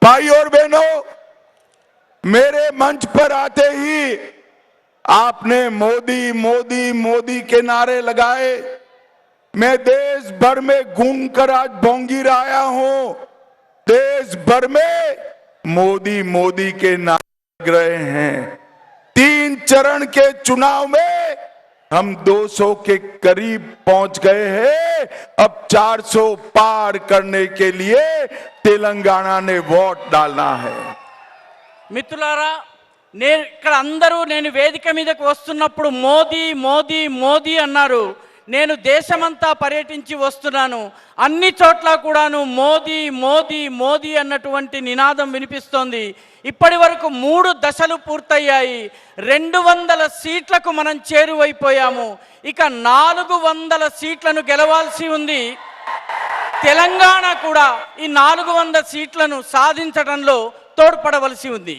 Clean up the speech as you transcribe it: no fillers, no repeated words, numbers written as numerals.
भाई और बहनों, मेरे मंच पर आते ही आपने मोदी मोदी मोदी के नारे लगाए। मैं देश भर में घूमकर आज भोंगी आया हूं। देश भर में मोदी मोदी के नारे लग रहे हैं। 3 चरण के चुनाव में हम 200 के करीब पहुंच गए हैं। अब 400 पार करने के लिए तेलंगाना ने वोट डालना है। మిత్రులారా, ఇక్కడ అందరూ నేను వేదిక మీదకు వస్తున్నప్పుడు మోదీ మోదీ మోదీ అన్నారు. నేను దేశమంతా పర్యటించి వస్తున్నాను. అన్ని చోట్ల కూడాను మోదీ మోదీ మోదీ అన్నటువంటి నినాదం వినిపిస్తోంది. ఇప్పటి వరకు 3 దశలు పూర్తయ్యాయి. 200 సీట్లకు మనం చేరువైపోయాము. ఇక 400 సీట్లను గెలవాల్సి ఉంది. తెలంగాణ కూడా ఈ 400 సీట్లను సాధించడంలో తోడ్పడవలసి ఉంది.